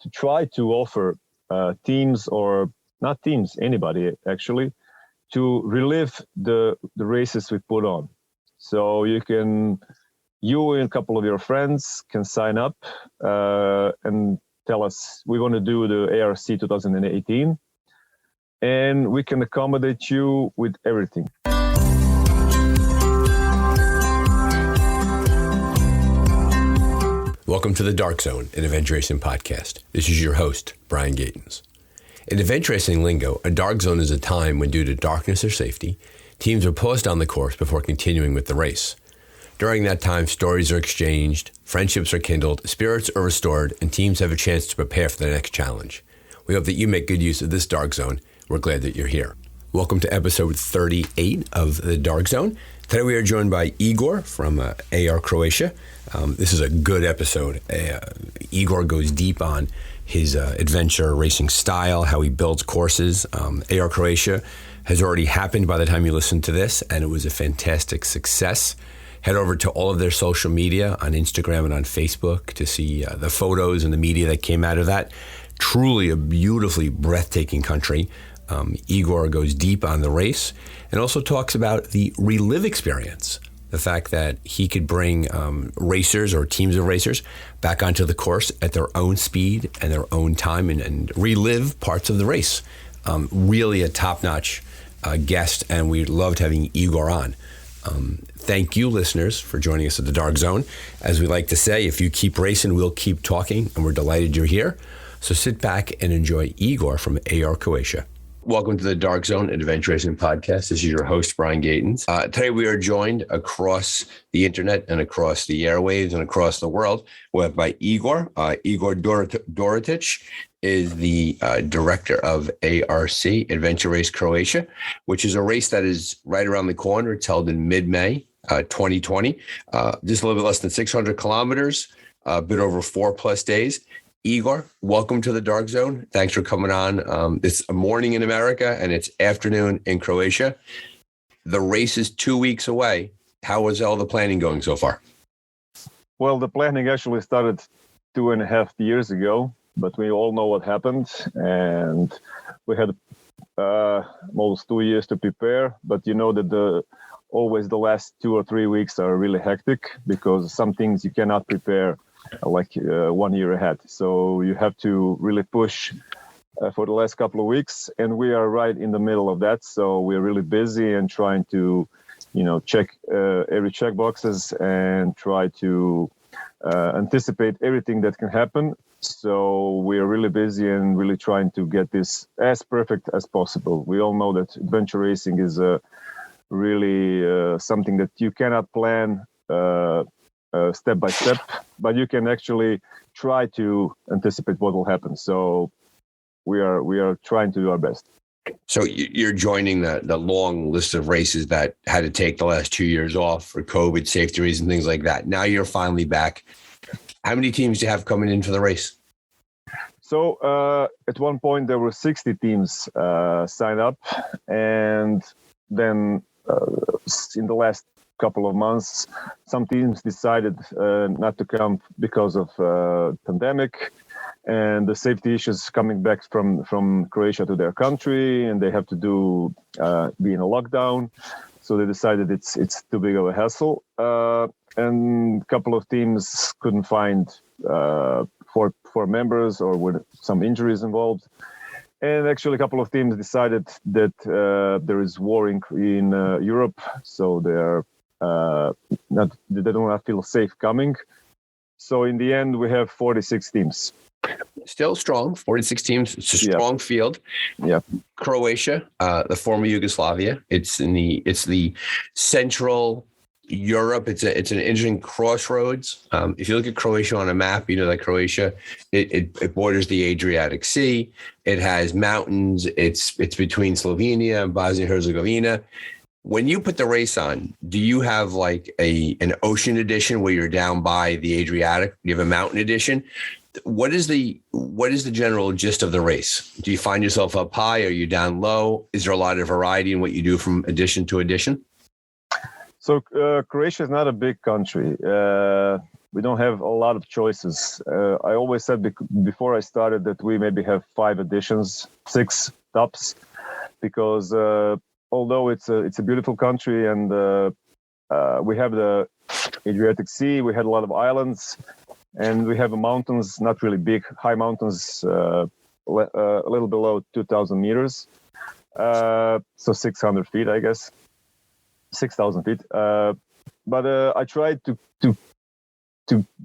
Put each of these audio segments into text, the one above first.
to try to offer teams, or not teams, anybody actually, to relive the races we put on. So you and a couple of your friends can sign up and tell us, we want to do the ARC 2018, and we can accommodate you with everything. Welcome to the Dark Zone, an event racing podcast. This is your host, Brian Gatens. In event racing lingo, a dark zone is a time when, due to darkness or safety, teams are paused on the course before continuing with the race. During that time, stories are exchanged, friendships are kindled, spirits are restored, and teams have a chance to prepare for the next challenge. We hope that you make good use of this dark zone. We're glad that you're here. Welcome to episode 38 of the Dark Zone. Today we are joined by Igor from AR Croatia. This is a good episode. Igor goes deep on his adventure racing style, how he builds courses. AR Croatia has already happened by the time you listen to this, and it was a fantastic success. Head over to all of their social media on Instagram and on Facebook to see the photos and the media that came out of that. Truly a beautifully breathtaking country. Igor goes deep on the race and also talks about the relive experience. The fact that he could bring racers or teams of racers back onto the course at their own speed and their own time and relive parts of the race. Really a top-notch guest, and we loved having Igor on. Thank you, listeners, for joining us at the Dark Zone. As we like to say, if you keep racing, we'll keep talking, and we're delighted you're here. So sit back and enjoy Igor from AR Croatia. Welcome to the Dark Zone, an event racing podcast. This is your host, Brian Gatens. Today we are joined across the internet and across the airwaves and across the world by Igor. Igor Dorotic is the director of ARC, Adventure Race Croatia, which is a race that is right around the corner. It's held in mid-May 2020, just a little bit less than 600 kilometers, a bit over 4+ days. Igor, welcome to the Dark Zone. Thanks for coming on. It's a morning in America and it's afternoon in Croatia. The race is 2 weeks away. How is all the planning going so far? Well, the planning actually started 2.5 years ago, but we all know what happened, and we had almost 2 years to prepare. But you know that always the last 2 or 3 weeks are really hectic, because some things you cannot prepare 1 year ahead. So you have to really push for the last couple of weeks, and we are right in the middle of that. So we're really busy and trying to, check every check boxes and try to anticipate everything that can happen. So we are really busy and really trying to get this as perfect as possible. We all know that adventure racing is really something that you cannot plan step by step, but you can actually try to anticipate what will happen. So we are trying to do our best. So you're joining the long list of races that had to take the last 2 years off for COVID, safety reasons, things like that. Now you're finally back. How many teams do you have coming in for the race? So at one point there were 60 teams signed up, and then in the last couple of months, some teams decided not to come because of pandemic and the safety issues coming back from Croatia to their country, and they have to be in a lockdown. So they decided it's too big of a hassle, and a couple of teams couldn't find four members, or with some injuries involved. And actually, a couple of teams decided that there is war in Europe, so they do not feel safe coming. So in the end, we have 46 teams. Still strong, 46 teams. It's a strong field. Yeah. Croatia, the former Yugoslavia. It's the central Europe. It's an interesting crossroads. If you look at Croatia on a map, you know that Croatia it borders the Adriatic Sea. It has mountains. It's between Slovenia and Bosnia and Herzegovina. When you put the race on, do you have like an ocean edition where you're down by the Adriatic? You have a mountain edition. What is the general gist of the race? Do you find yourself up high? Are you down low? Is there a lot of variety in what you do from edition to edition? So Croatia is not a big country. we don't have a lot of choices. I always said before I started that we maybe have 5 editions, 6 tops, because although it's a beautiful country and we have the Adriatic Sea, we had a lot of islands, and we have mountains, not really big, high mountains, a little below 2,000 meters, so 600 feet, I guess, 6,000 feet. But I tried to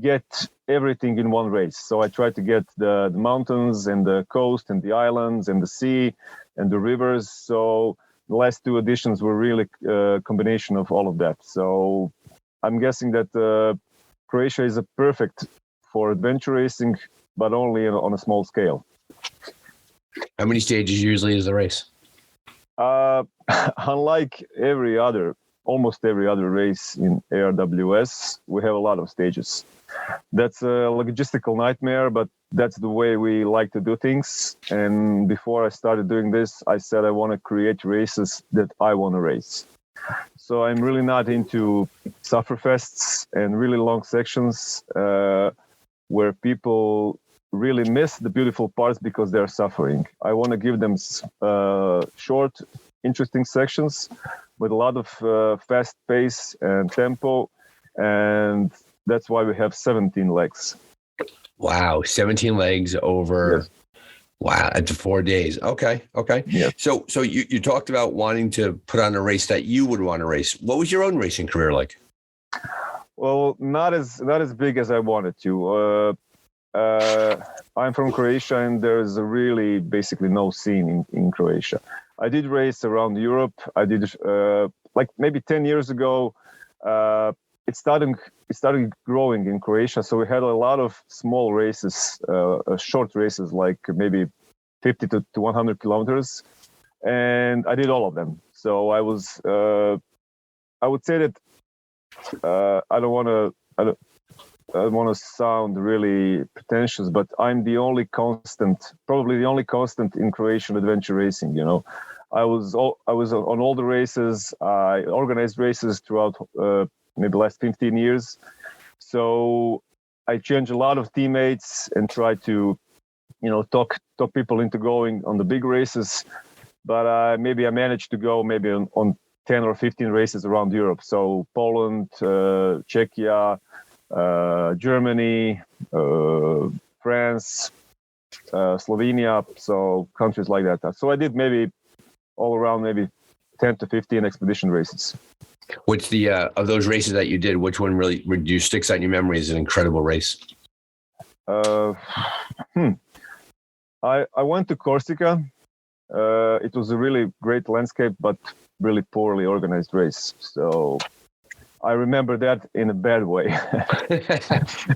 get everything in one race. So I tried to get the mountains and the coast and the islands and the sea and the rivers. So the last 2 editions were really a combination of all of that. So I'm guessing that Croatia is a perfect for adventure racing, but only on a small scale. How many stages usually is the race? Unlike almost every other race in ARWS, we have a lot of stages. That's a logistical nightmare, but that's the way we like to do things. And before I started doing this, I said I want to create races that I want to race. So I'm really not into sufferfests and really long sections where people really miss the beautiful parts because they're suffering. I want to give them short, interesting sections with a lot of fast pace and tempo, and that's why we have 17 legs. Wow, 17 legs over. Yes. Wow, it's 4 days. Okay. Yes. So you talked about wanting to put on a race that you would want to race. What was your own racing career like? Well, not as big as I wanted to. I'm from Croatia, and there's really basically no scene in Croatia. I did race around Europe. I did like maybe 10 years ago. It started growing in Croatia, so we had a lot of small races, short races, like maybe 50 to 100 kilometers, and I did all of them. So I was, I would say that I don't want to sound really pretentious, but I'm probably the only constant in Croatian adventure racing. You know, I was on all the races. I organized races throughout maybe the last 15 years. So I changed a lot of teammates and tried to, talk people into going on the big races. But maybe I managed to go maybe on 10 or 15 races around Europe. So Poland, Czechia, Germany, France, Slovenia, so countries like that. So I did maybe all around maybe 10 to 15 expedition races. What's the of those races that you did, which one really sticks out in your memory as an incredible race? I went to Corsica. It was a really great landscape, but really poorly organized race. So I remember that in a bad way.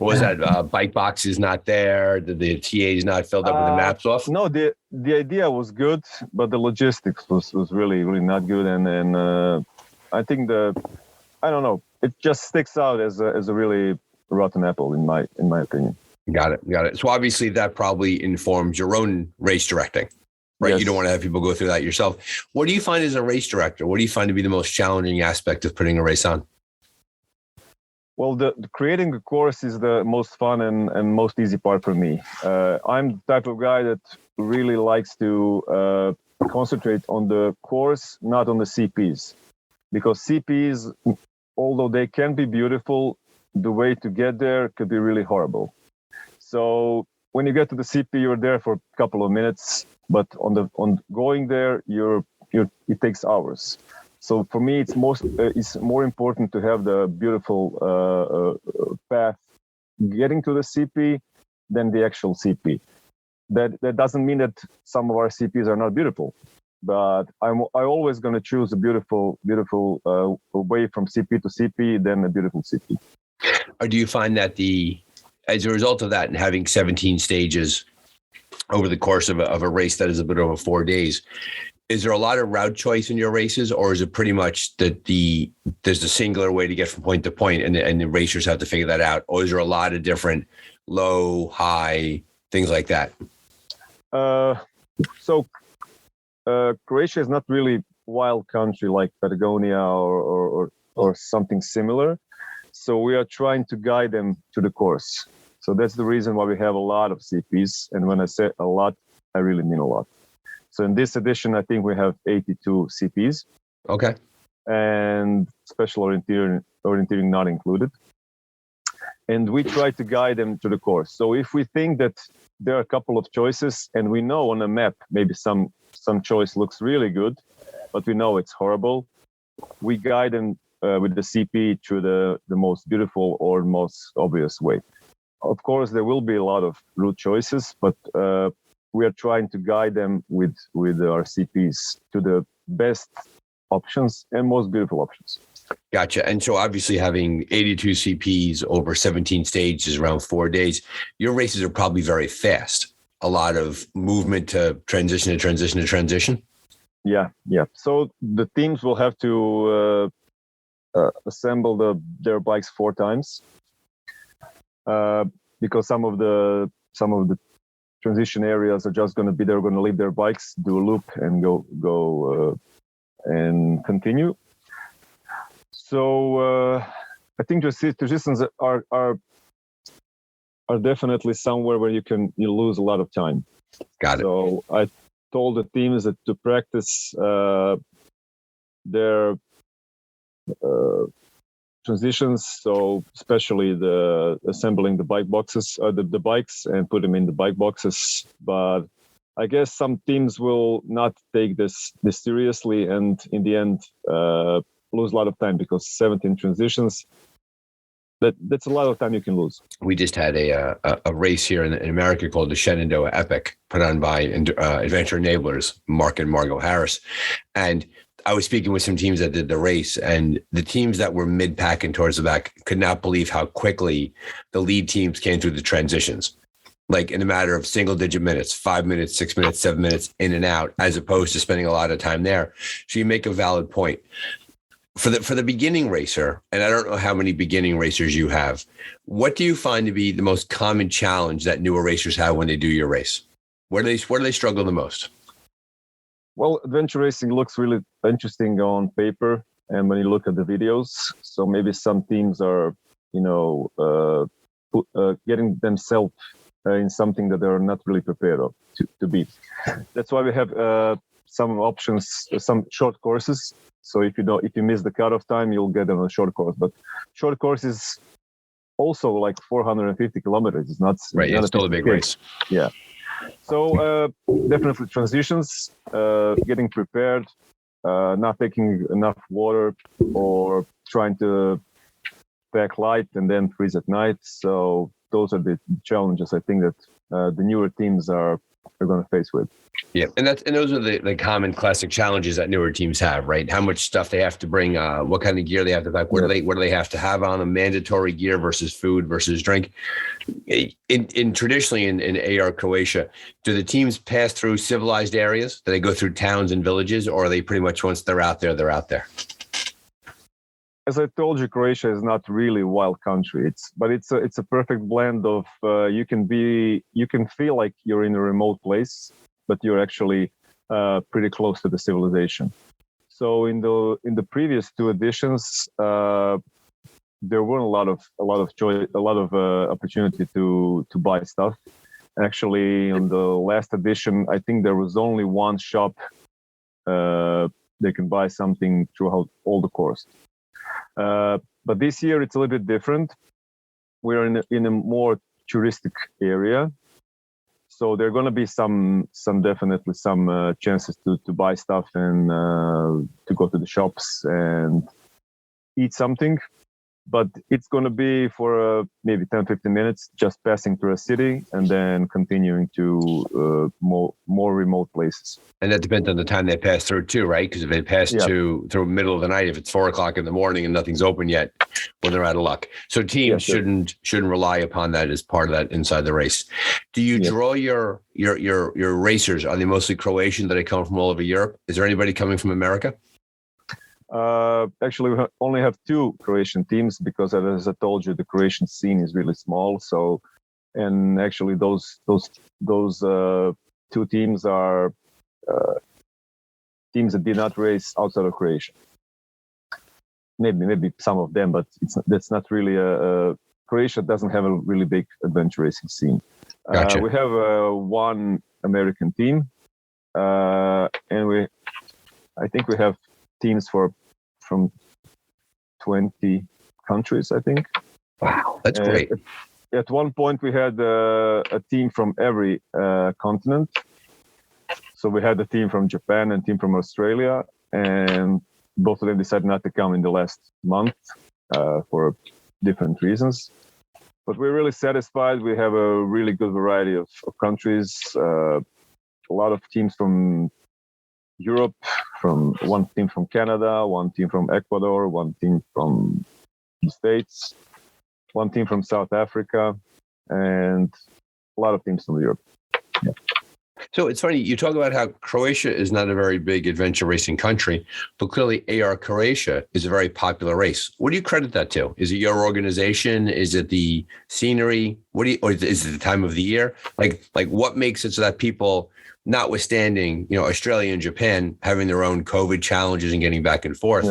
Was that bike boxes not there? Did the TAs not filled up with the maps off? No, the idea was good, but the logistics was really, really not good. And I think I don't know, it just sticks out as a really rotten apple in my opinion. Got it. So obviously that probably informs your own race directing, right? Yes. You don't want to have people go through that yourself. What do you find as a race director? What do you find to be the most challenging aspect of putting a race on? Well, the creating a course is the most fun and most easy part for me. I'm the type of guy that really likes to concentrate on the course, not on the CPs. Because CPs, although they can be beautiful, the way to get there could be really horrible. So when you get to the CP, you're there for a couple of minutes, but on going there, it takes hours. So for me, it's more important to have the beautiful path getting to the CP than the actual CP. That doesn't mean that some of our CPs are not beautiful, but I'm always going to choose a beautiful way from CP to CP than a beautiful CP. Or do you find that as a result of that and having 17 stages over the course of a race that is a bit over 4 days, is there a lot of route choice in your races, or is it pretty much that there's a singular way to get from point to point and the racers have to figure that out? Or is there a lot of different low, high, things like that? So Croatia is not really wild country like Patagonia or something similar. So we are trying to guide them to the course. So that's the reason why we have a lot of CPs. And when I say a lot, I really mean a lot. So in this edition, I think we have 82 CPs. Okay. And special orienteering not included. And we try to guide them to the course. So if we think that there are a couple of choices and we know on a map, maybe some choice looks really good, but we know it's horrible, we guide them with the CP to the most beautiful or most obvious way. Of course, there will be a lot of route choices, but we are trying to guide them with our CPs to the best options and most beautiful options. Gotcha. And so obviously having 82 CPs over 17 stages around 4 days, your races are probably very fast. A lot of movement to transition to transition to transition. Yeah. So the teams will have to assemble their bikes 4 times because some of the transition areas are just going to be, they're going to leave their bikes, do a loop, and go and continue. So I think transitions are definitely somewhere where you lose a lot of time. Got it. So I told the teams that to practice their transitions, so especially the assembling the bike boxes, the bikes, and put them in the bike boxes. But I guess some teams will not take this seriously, and in the end lose a lot of time because 17 transitions. That's a lot of time you can lose. We just had a race here in America called the Shenandoah Epic, put on by Adventure Enablers, Mark and Margot Harris, and I was speaking with some teams that did the race, and the teams that were mid-pack and towards the back could not believe how quickly the lead teams came through the transitions. Like in a matter of single-digit minutes, 5 minutes, 6 minutes, 7 minutes, in and out, as opposed to spending a lot of time there. So you make a valid point. For the beginning racer, and I don't know how many beginning racers you have, what do you find to be the most common challenge that newer racers have when they do your race? Where do they struggle the most? Well, adventure racing looks really interesting on paper and when you look at the videos. So maybe some teams are, getting themselves in something that they're not really prepared to be. That's why we have some options, some short courses. So if you miss the cutoff time, you'll get on a short course. But short course is also like 450 kilometers. It's not right. It's still a big race. Yeah. So definitely transitions, getting prepared, not taking enough water, or trying to pack light and then freeze at night. So those are the challenges I think that the newer teams are going to face with. Yeah, and those are the common classic challenges that newer teams have, right? How much stuff they have to bring, what kind of gear they have to pack, what do they have to have on them, mandatory gear versus food versus drink. In traditionally in AR Croatia, do the teams pass through civilized areas? Do they go through towns and villages, or are they pretty much once they're out there, they're out there? As I told you, Croatia is not really a wild country. It's a perfect blend of you can feel like you're in a remote place, but you're actually pretty close to the civilization. So in the previous 2 editions, there weren't a lot of choice, a lot of opportunity to buy stuff. Actually, in the last edition, I think there was only one shop they can buy something throughout all the course. But this year it's a little bit different. We're in a more touristic area, so there are going to be some chances to buy stuff and to go to the shops and eat something. But it's going to be for maybe 10-15 minutes, just passing through a city and then continuing to more remote places. And that depends on the time they pass through too, right? Because if they pass through middle of the night, if it's 4:00 in the morning and nothing's open yet, well, they're out of luck. So teams shouldn't rely upon that as part of that inside the race. Do you draw your racers? Are they mostly Croatian? Do they come from all over Europe? Is there anybody coming from America? Actually, we only have 2 Croatian teams because, as I told you, the Croatian scene is really small. So, and actually, those 2 teams are teams that did not race outside of Croatia. maybe some of them, but that's not really Croatia doesn't have a really big adventure racing scene. Gotcha. We have one American team, and I think we have teams from 20 countries, I think. Wow, that's great. At one point, we had a team from every continent. So we had a team from Japan and a team from Australia, and both of them decided not to come in the last month for different reasons. But we're really satisfied. We have a really good variety of countries, a lot of teams from Europe, from one team from Canada, one team from Ecuador, one team from the States, one team from South Africa, and a lot of teams from Europe. Yeah. So it's funny, you talk about how Croatia is not a very big adventure racing country, but clearly AR Croatia is a very popular race. What do you credit that to? Is it your organization? Is it the scenery? Or is it the time of the year? Like what makes it so that people, notwithstanding, Australia and Japan having their own COVID challenges and getting back and forth,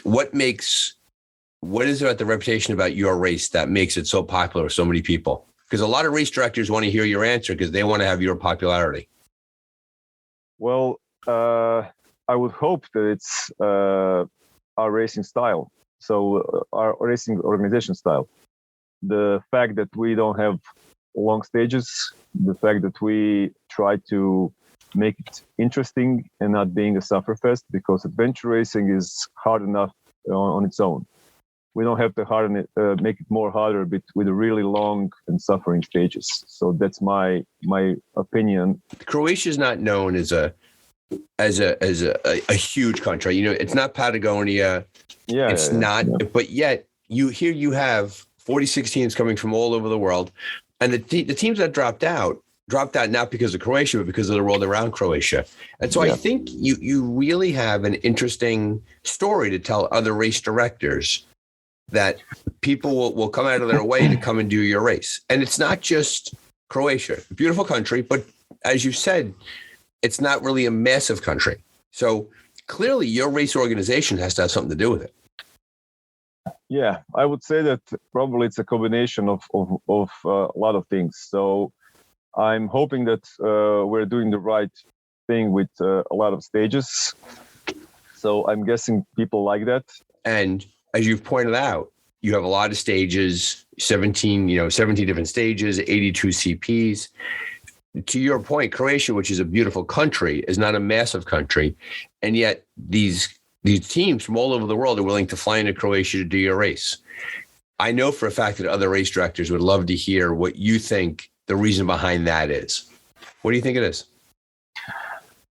what is it about the reputation about your race that makes it so popular with so many people? Because a lot of race directors want to hear your answer because they want to have your popularity. Well, I would hope that it's our racing style. So our racing organization style. The fact that we don't have long stages, the fact that we try to make it interesting and not being a sufferfest, because adventure racing is hard enough on its own. We don't have to make it more harder with a really long and suffering stages. So that's my opinion. Croatia is not known as a huge country. It's not Patagonia. It's not. But yet you have 46 teams coming from all over the world, and the teams that dropped out not because of Croatia, but because of the world around Croatia. And so I think you really have an interesting story to tell other race directors, that people will come out of their way to come and do your race. And it's not just Croatia, a beautiful country, but as you said, it's not really a massive country. So clearly your race organization has to have something to do with it. Yeah, I would say that probably it's a combination of a lot of things. So I'm hoping that we're doing the right thing with a lot of stages. So I'm guessing people like that. And as you've pointed out, you have a lot of stages, 17 different stages, 82 CPs. To your point, Croatia, which is a beautiful country, is not a massive country. And yet these teams from all over the world are willing to fly into Croatia to do your race. I know for a fact that other race directors would love to hear what you think the reason behind that is. What do you think it is?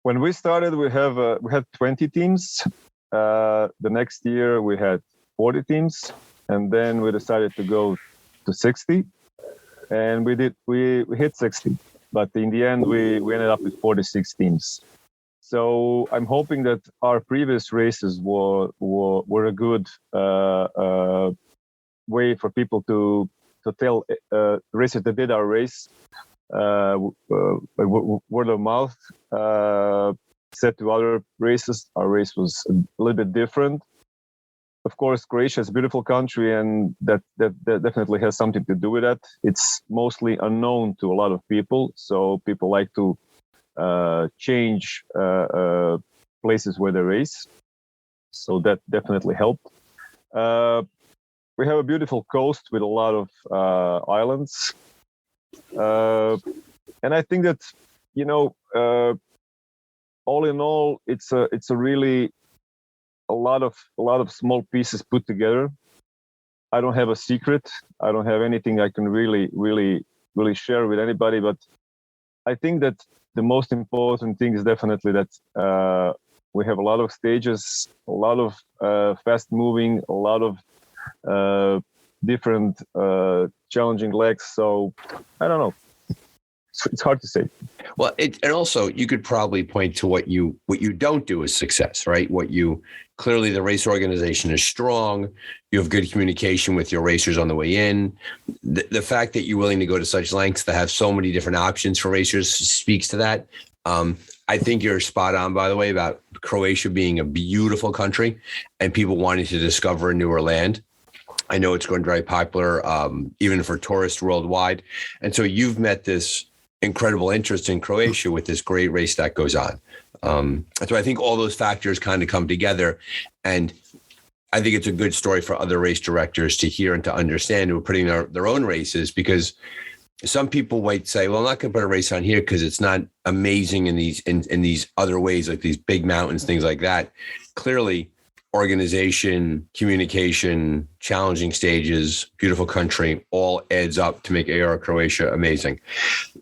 When we started, we had 20 teams. The next year we had 40 teams, and then we decided to go to 60, and we hit 60, but in the end we ended up with 46 teams. So I'm hoping that our previous races were a good way for people to tell racers that did our race, word of mouth, said to other races our race was a little bit different. Of course, Croatia is a beautiful country, and that definitely has something to do with that. It's mostly unknown to a lot of people, so people like to change places where they race. So that definitely helped. We have a beautiful coast with a lot of islands, and I think that all in all, it's a really a lot of small pieces put together. I don't have a secret. I don't have anything I can really share with anybody. But I think that the most important thing is definitely that we have a lot of stages, a lot of fast moving, a lot of different challenging legs. So I don't know. It's hard to say. Well, and also you could probably point to what you don't do as success, right? Clearly the race organization is strong. You have good communication with your racers on the way in. The fact that you're willing to go to such lengths to have so many different options for racers speaks to that. I think you're spot on, by the way, about Croatia being a beautiful country and people wanting to discover a newer land. I know it's going very popular, even for tourists worldwide. And so you've met this incredible interest in Croatia with this great race that goes on. So I think all those factors kind of come together, and I think it's a good story for other race directors to hear and to understand who are putting their own races, because some people might say, well, I'm not going to put a race on here because it's not amazing in these other ways, like these big mountains, things like that. Clearly, organization, communication, challenging stages, beautiful country, all adds up to make AR Croatia amazing.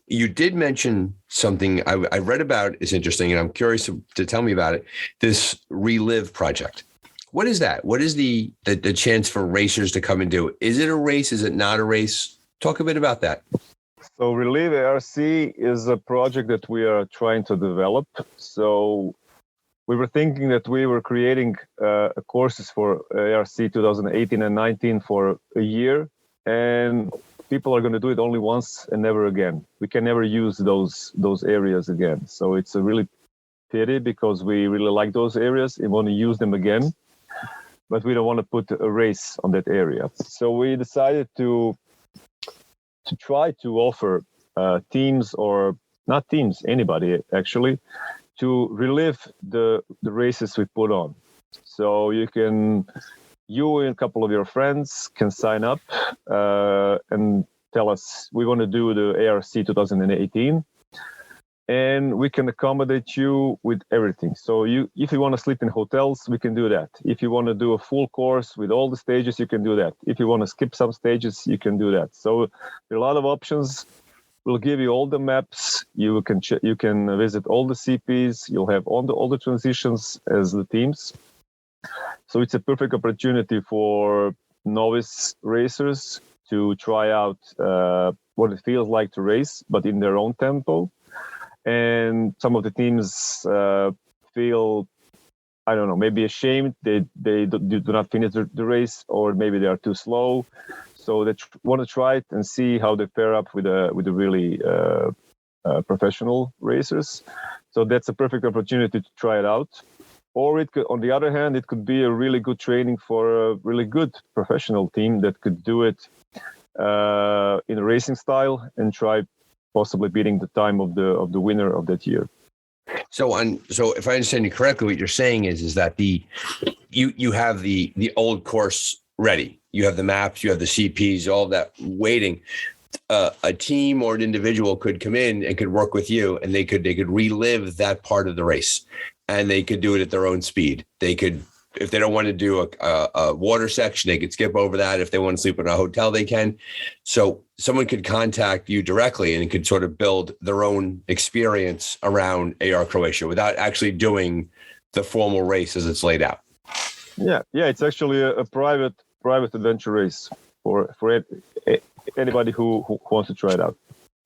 You did mention something I read about is interesting, and I'm curious to tell me about it. This Relive project. What is that? What is the chance for racers to come and do? Is it a race? Is it not a race? Talk a bit about that. So Relive ARC is a project that we are trying to develop. So we were thinking that we were creating courses for ARC 2018 and 19 for a year, and people are going to do it only once and never again. We can never use those areas again. So it's a really pity, because we really like those areas and want to use them again, but we don't want to put a race on that area. So we decided to try to offer teams, or not teams, anybody actually, to relive the races we put on. So you and a couple of your friends can sign up and tell us, we want to do the ARC 2018, and we can accommodate you with everything. So if you want to sleep in hotels, we can do that. If you want to do a full course with all the stages, you can do that. If you want to skip some stages, you can do that. So there are a lot of options. We'll give you all the maps. You can visit all the CPs. You'll have all the transitions as the teams. So it's a perfect opportunity for novice racers to try out what it feels like to race, but in their own tempo. And some of the teams feel, I don't know, maybe ashamed. They do not finish the race, or maybe they are too slow. So they want to try it and see how they pair up with the really professional racers. So that's a perfect opportunity to try it out. Or it could, on the other hand, it could be a really good training for a really good professional team that could do it in a racing style and try possibly beating the time of the winner of that year. So if I understand you correctly, what you're saying is that you have the old course ready. You have the maps, you have the CPs, all of that waiting. A team or an individual could come in and could work with you, and they could relive that part of the race, and they could do it at their own speed. They could, if they don't want to do a water section, they could skip over that. If they want to sleep in a hotel, they can. So someone could contact you directly and could sort of build their own experience around AR Croatia without actually doing the formal race as it's laid out. Yeah, it's actually a private adventure race for anybody who wants to try it out.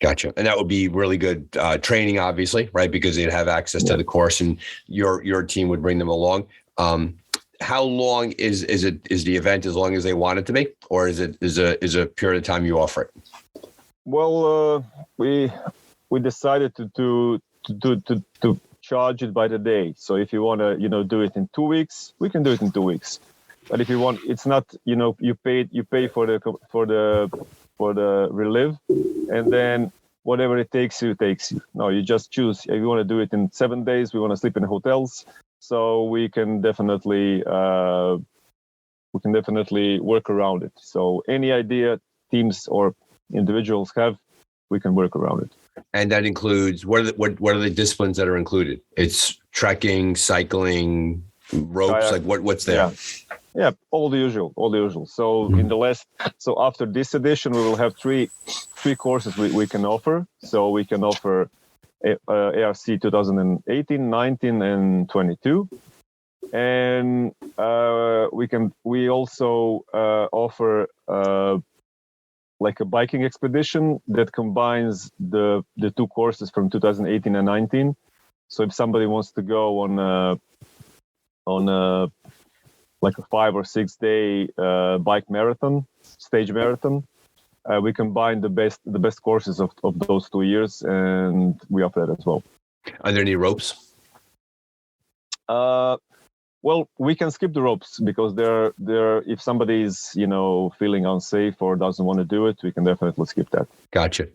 Gotcha. And that would be really good training, obviously, right? Because they'd have access to the course, and your team would bring them along. How long is the event? As long as they want it to be, or is a period of time you offer it? Well, we decided to charge it by the day. So if you want to do it in 2 weeks, we can do it in 2 weeks. But if you want, it's not you pay for the relive, and then whatever it takes you. No, you just choose. If you want to do it in 7 days, we want to sleep in hotels. So we can definitely work around it. So any idea teams or individuals have, we can work around it. And that includes what are the disciplines that are included? It's trekking, cycling, ropes. Kayak. Like what's there? Yeah, all the usual. So after this edition, we will have three courses we can offer. So we can offer ARC 2018, 19, and 22, and we also offer like a biking expedition that combines the two courses from 2018 and 19. So if somebody wants to go on like a 5 or 6 day stage marathon, we combine the best courses of those 2 years, and we offer that as well. Are there any ropes? Well, we can skip the ropes because they're if somebody's feeling unsafe or doesn't want to do it, we can definitely skip that. Gotcha.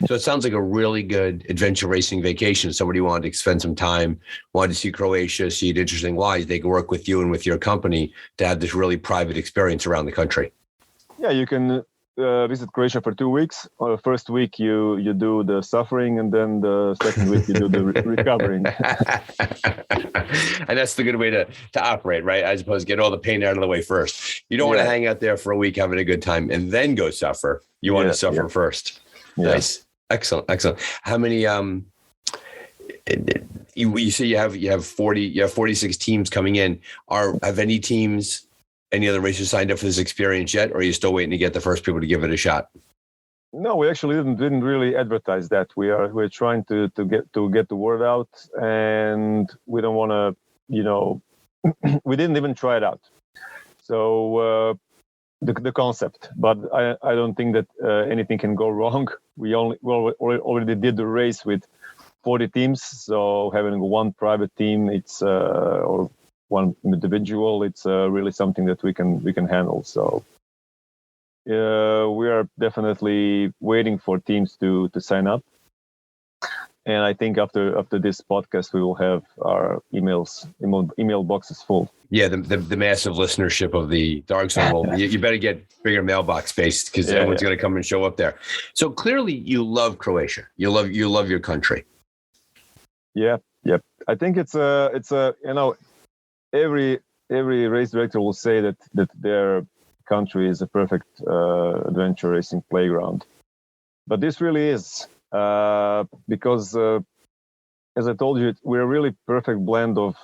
So it sounds like a really good adventure racing vacation. Somebody wanted to spend some time, wanted to see Croatia, see it interesting wise. They can work with you and with your company to have this really private experience around the country. Yeah, you can visit Croatia for 2 weeks. First week you do the suffering, and then the second week you do the recovering. And that's the good way to operate, right? As opposed to get all the pain out of the way first. You don't want to hang out there for a week having a good time and then go suffer. You want to suffer first. Yeah. Nice. Excellent. How many you say you have 46 teams coming in. Have any other racers signed up for this experience yet, or are you still waiting to get the first people to give it a shot? No, we actually didn't really advertise that. We're trying to get the word out, and we don't want to, we didn't even try it out. So the concept, but I don't think that anything can go wrong. We already did the race with 40 teams, so having one private team, or one individual, it's really something that we can handle. So we are definitely waiting for teams to sign up, and I think after this podcast we will have our email boxes full. Yeah, the massive listenership of the Dark Zone. You better get bigger mailbox space because everyone's going to come and show up there. So clearly, you love Croatia. You love your country. Yeah. I think it's every race director will say that their country is a perfect adventure racing playground, but this really is because as I told you, we're a really perfect blend of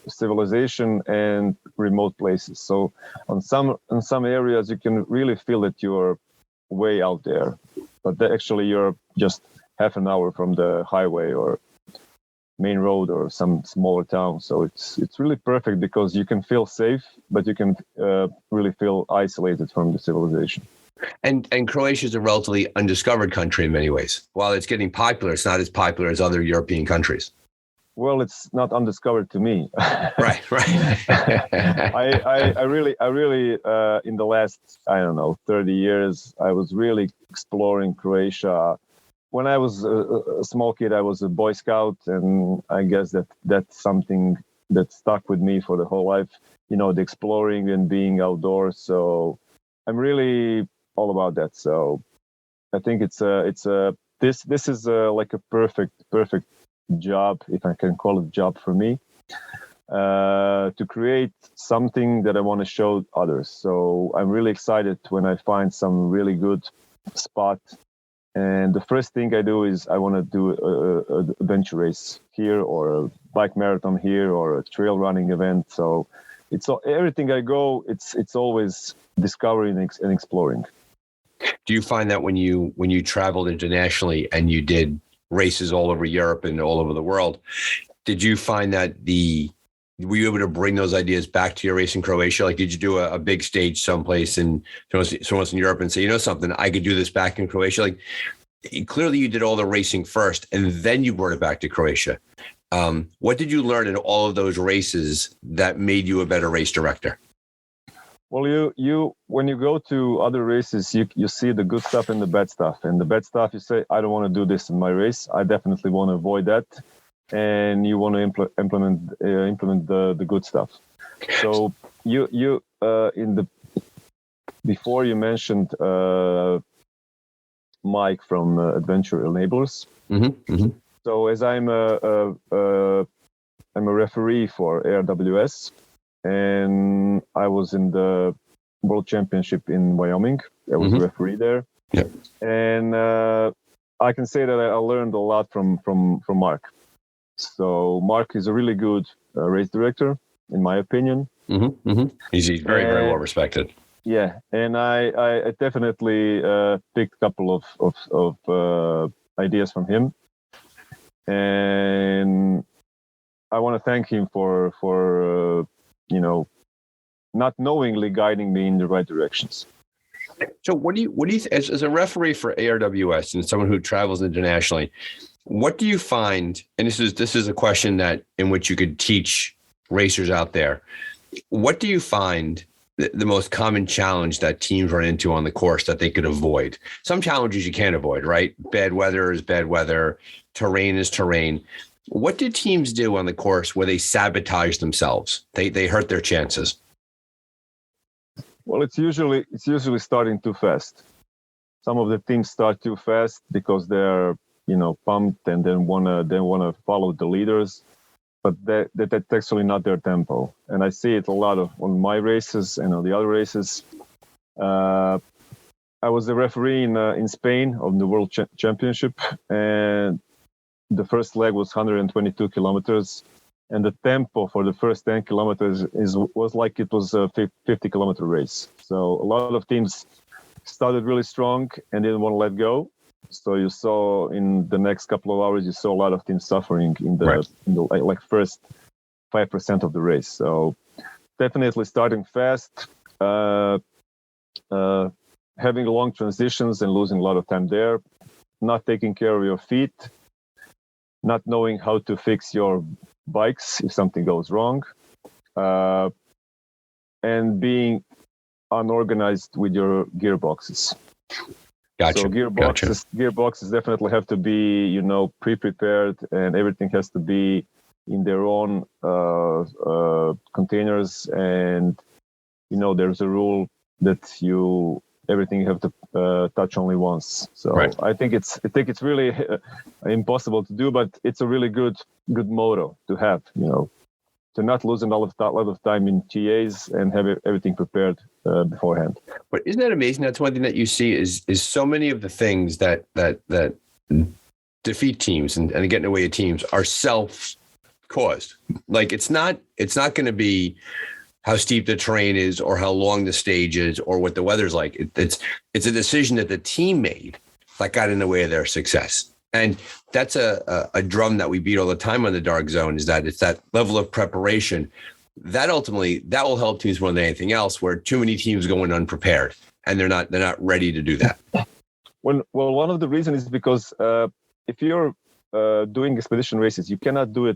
civilization and remote places. So in some areas you can really feel that you're way out there, but actually you're just half an hour from the highway or main road or some smaller town. So it's really perfect because you can feel safe, but you can really feel isolated from the civilization. And Croatia is a relatively undiscovered country in many ways. While it's getting popular, it's not as popular as other European countries. Well, it's not undiscovered to me. Right. I really in the last 30 years, I was really exploring Croatia. When I was a small kid, I was a Boy Scout, and I guess that's something that stuck with me for the whole life. The exploring and being outdoors. So I'm really all about that. So I think this is like a perfect job, if I can call it job for me, to create something that I want to show others. So I'm really excited when I find some really good spot. And the first thing I do is I want to do a adventure race here, or a bike marathon here, or a trail running event. So it's everything I go, it's always discovering and exploring. Do you find that when you traveled internationally and you did races all over Europe and all over the world, did you find that were you able to bring those ideas back to your race in Croatia? Like, did you do a big stage someplace in Europe and say, something, I could do this back in Croatia? Like, clearly you did all the racing first and then you brought it back to Croatia. What did you learn in all of those races that made you a better race director? Well, you when you go to other races, you see the good stuff and the bad stuff. And the bad stuff, you say, I don't want to do this in my race. I definitely want to avoid that. And you want to implement the good stuff. So you before you mentioned Mike from Adventure Enablers. Mm-hmm, mm-hmm. So as I'm a referee for ARWS, and I was in the World Championship in Wyoming. I was a referee there. Yeah. And I can say that I learned a lot from Mark. So Mark is a really good race director, in my opinion. Mm-hmm, mm-hmm. He's very, very well respected. Yeah, and I definitely picked a couple of ideas from him, and I want to thank him for not knowingly guiding me in the right directions. So what do you as a referee for ARWS and someone who travels internationally, What do you find, and this is a question that in which you could teach racers out there, what do you find the most common challenge that teams run into on the course that they could avoid? Some challenges you can't avoid, right? Bad weather is bad weather, terrain is terrain. What do teams do on the course where they sabotage themselves? They hurt their chances. Well, it's usually starting too fast. Some of the teams start too fast because they're pumped and then wanna follow the leaders, but that's actually not their tempo. And I see it a lot on my races and on the other races. I was a referee in Spain of the World Championship, and the first leg was 122 kilometers, and the tempo for the first 10 kilometers was like it was a 50-kilometer race. So a lot of teams started really strong and didn't want to let go. So you saw in the next couple of hours, you saw a lot of teams suffering in the first 5% of the race. So definitely starting fast, having long transitions and losing a lot of time there, not taking care of your feet, not knowing how to fix your bikes if something goes wrong, and being unorganized with your gearboxes. Gotcha. So gearboxes definitely have to be, pre-prepared, and everything has to be in their own containers. And there's a rule that everything you have to touch only once. So right. I think it's really impossible to do, but it's a really good motto to have. To not lose a lot of time in TAs and have everything prepared beforehand. But isn't that amazing? That's one thing that you see is so many of the things that defeat teams and get in the way of teams are self-caused. Like it's not going to be how steep the terrain is or how long the stage is or what the weather's like. It's a decision that the team made that got in the way of their success. And that's a drum that we beat all the time on the Dark Zone, is that it's that level of preparation that ultimately that will help teams more than anything else, where too many teams go in unprepared and they're not ready to do that. Well, one of the reasons is because if you're doing expedition races, you cannot do a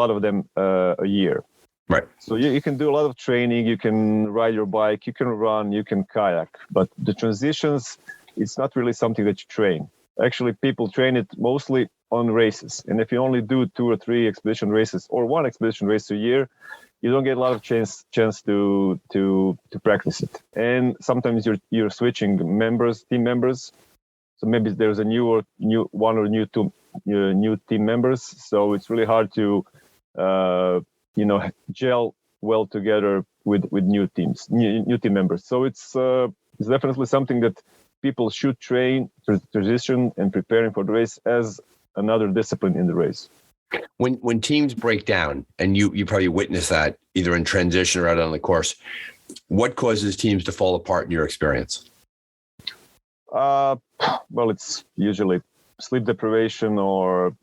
lot of them a year. Right. So you can do a lot of training, you can ride your bike, you can run, you can kayak, but the transitions, it's not really something that you train. Actually, people train it mostly on races. And if you only do 2 or 3 expedition races or 1 expedition race a year, you don't get a lot of chance to practice it. And sometimes you're switching team members. So maybe there's a new team members. So it's really hard to gel well together with new team members. So it's definitely something that people should train, transition, and preparing for the race as another discipline in the race. When teams break down, and you probably witness that either in transition or out on the course, what causes teams to fall apart in your experience? Well, it's usually sleep deprivation or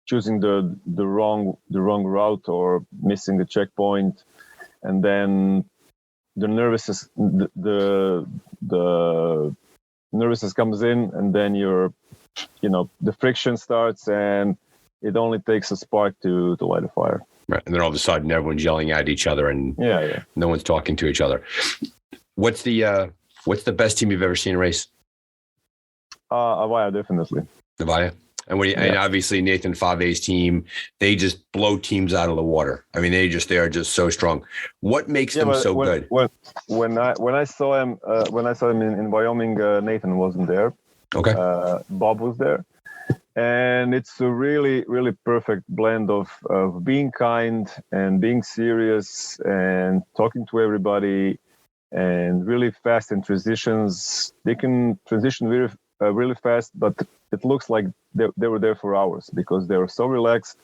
choosing the wrong route or missing a checkpoint, and then the nervousness comes in, and then the friction starts, and it only takes a spark to light a fire. Right, and then all of a sudden everyone's yelling at each other, and no one's talking to each other. What's the best team you've ever seen race? Avaya, definitely. Avaya. And and obviously Nathan Fave's team, they just blow teams out of the water. I mean, they are just so strong. What makes them so good? When I saw him in Wyoming, Nathan wasn't there. Okay. Bob was there, and it's a really, really perfect blend of being kind and being serious and talking to everybody, and really fast in transitions. They can transition really fast, but it looks like they were there for hours because they were so relaxed,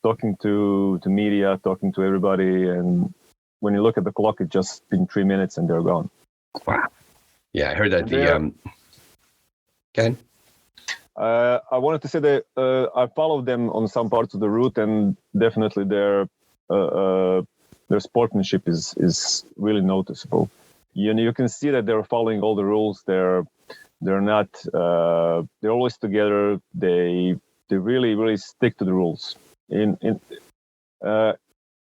talking to media, talking to everybody. And when you look at the clock, it's just been 3 minutes and they're gone. Wow. Yeah, I heard that. Go ahead. I wanted to say that I followed them on some parts of the route, and definitely their sportsmanship is really noticeable. You can see that they're following all the rules. They're They're not. They're always together. They really stick to the rules. In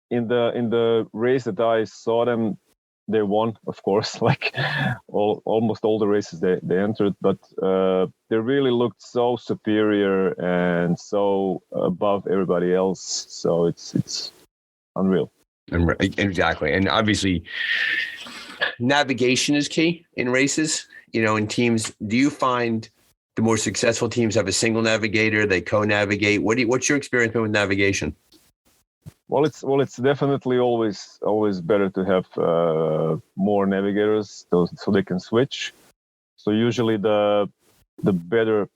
the race that I saw them, they won, of course, like almost all the races they entered, but they really looked so superior and so above everybody else. So it's unreal. Exactly. And obviously navigation is key in races, in teams. Do you find the more successful teams have a single navigator, they co-navigate? What's your experience been with navigation? Well, it's definitely always better to have more navigators so they can switch. So usually the better.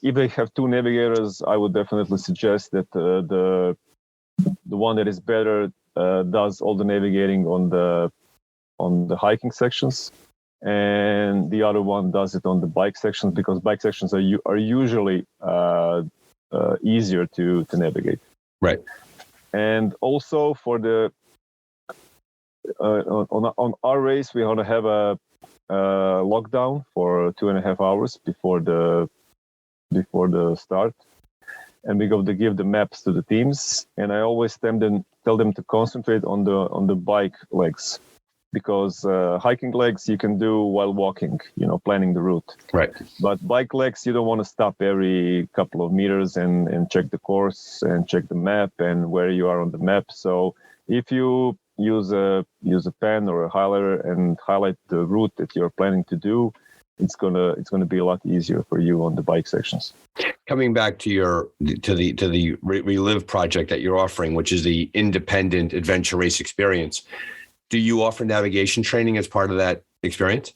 If they have two navigators, I would definitely suggest that the one that is better does all the navigating on the hiking sections, and the other one does it on the bike sections, because bike sections are usually easier to navigate. Right. And also for the on our race, we want to have a lockdown for 2.5 hours before the start, and we go to give the maps to the teams. And I always tell them to concentrate on the bike legs, because hiking legs you can do while walking, planning the route. Right. But bike legs, you don't want to stop every couple of meters and check the course and check the map and where you are on the map. So if you use a pen or a highlighter and highlight the route that you're planning to do, it's gonna be a lot easier for you on the bike sections. Coming back to the Relive project that you're offering, which is the independent adventure race experience, do you offer navigation training as part of that experience?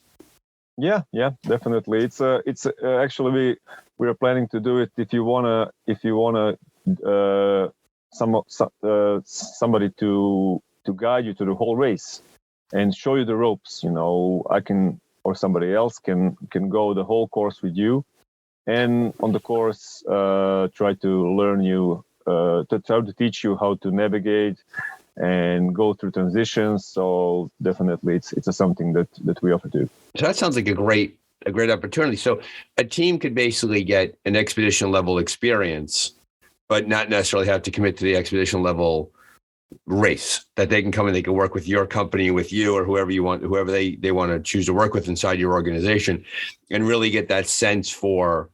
Yeah, definitely. It's actually we are planning to do it. If you wanna somebody to guide you to the whole race and show you the ropes, I can, or somebody else can go the whole course with you, and on the course try to learn you to try to teach you how to navigate and go through transitions. So definitely it's something that we offer to. So that sounds like a great opportunity. So a team could basically get an expedition level experience, but not necessarily have to commit to the expedition level race. That they can come and they can work with your company, with you, or whoever they want to choose to work with inside your organization, and really get that sense for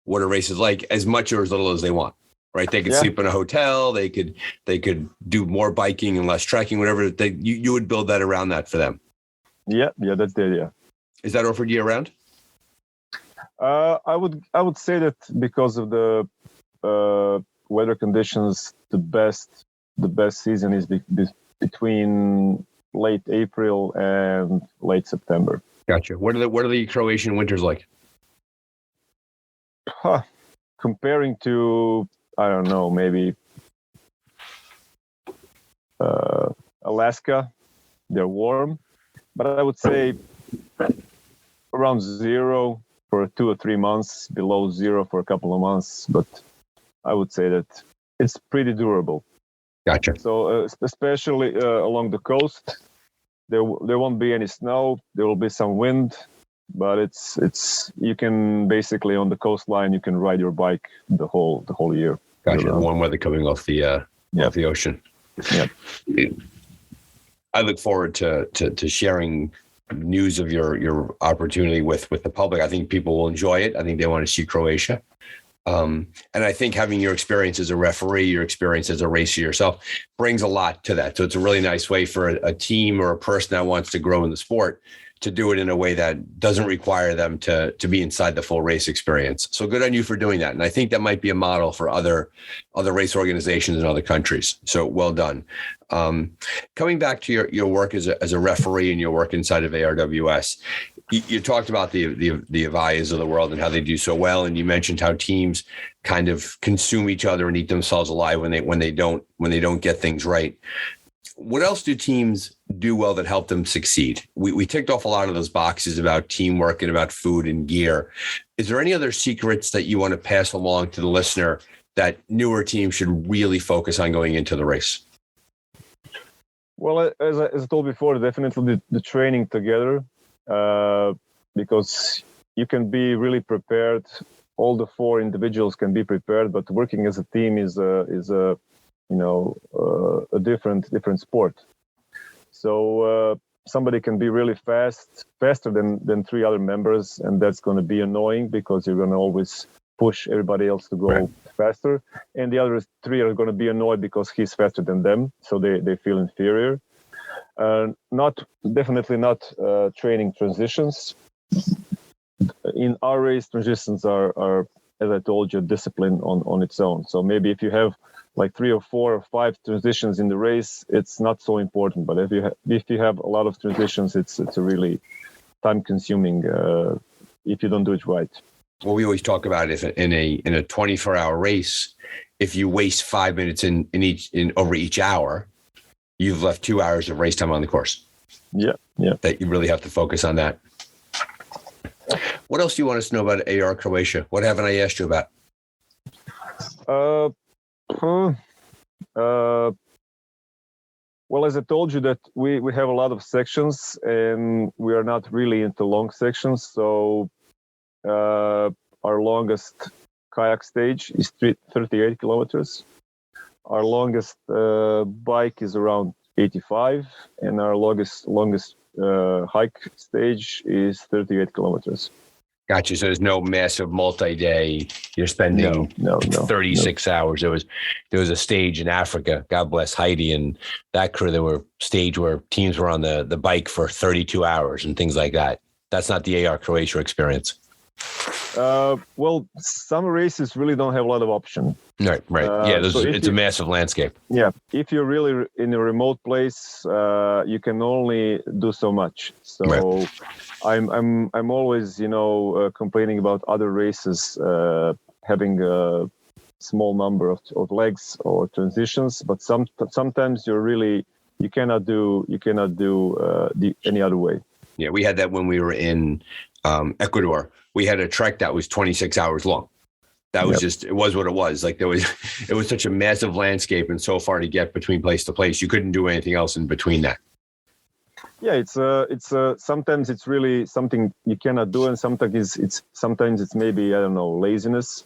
what a race is like, as much or as little as they want. Right? They could sleep in a hotel. They could do more biking and less trekking. Whatever you would build that around that for them. Yeah, that's the idea. Is that offered year round? I would say that because of the weather conditions, the best season is between late April and late September. Gotcha. What are the Croatian winters like? Comparing to, I don't know, maybe Alaska, they're warm, but I would say around 0 for 2 or 3 months, below 0 for a couple of months. But I would say that it's pretty durable. Gotcha. So especially along the coast, there won't be any snow. There will be some wind, but it's you can basically, on the coastline, you can ride your bike the whole year. Gotcha. The warm weather coming off the ocean. Yeah. I look forward to sharing news of your opportunity with the public. I think people will enjoy it. I think they want to see Croatia. And I think having your experience as a referee, your experience as a racer yourself, brings a lot to that. So it's a really nice way for a team or a person that wants to grow in the sport to do it in a way that doesn't require them to be inside the full race experience. So good on you for doing that. And I think that might be a model for other race organizations in other countries. So well done. Coming back to your work as a referee and your work inside of ARWS, you talked about the Avayas of the world and how they do so well. And you mentioned how teams kind of consume each other and eat themselves alive when they don't get things right. What else do teams do well that help them succeed? We ticked off a lot of those boxes about teamwork and about food and gear. Is there any other secrets that you want to pass along to the listener that newer teams should really focus on going into the race? Well, as I told before, definitely the training together, because you can be really prepared. All the 4 individuals can be prepared, but working as a team is a different sport. So somebody can be really faster than 3 other members, and that's going to be annoying because you're going to always push everybody else to go faster, and the other 3 are going to be annoyed because he's faster than them, so they feel inferior. Definitely not training transitions. In our race, transitions are, as I told you, discipline on its own. So maybe if you have like 3 or 4 or 5 transitions in the race, it's not so important. But if you have a lot of transitions, it's a really time-consuming if you don't do it right. Well, we always talk about if in a 24-hour race, if you waste 5 minutes over each hour, you've left 2 hours of race time on the course. Yeah. That you really have to focus on that. What else do you want us to know about AR Croatia? What haven't I asked you about? Well, as I told you that we have a lot of sections and we are not really into long sections. So our longest kayak stage is 38 kilometers. Our longest bike is around 85, and our longest hike stage is 38 kilometers. Gotcha. So there's no massive multi-day. You're spending 36 hours. There was a stage in Africa. God bless Heidi and that crew. There were stage where teams were on the bike for 32 hours and things like that. That's not the AR Croatia experience. Well, some races really don't have a lot of option. Right. It's a massive landscape. Yeah, if you're really in a remote place, you can only do so much. So, I'm always, complaining about other races having a small number of legs or transitions, but sometimes you cannot do any other way. Yeah, we had that when we were in Ecuador. We had a trek that was 26 hours long. That was it was what it was. Like it was such a massive landscape and so far to get between place to place. You couldn't do anything else in between that. Yeah, it's sometimes it's really something you cannot do, and sometimes it's maybe, I don't know, laziness.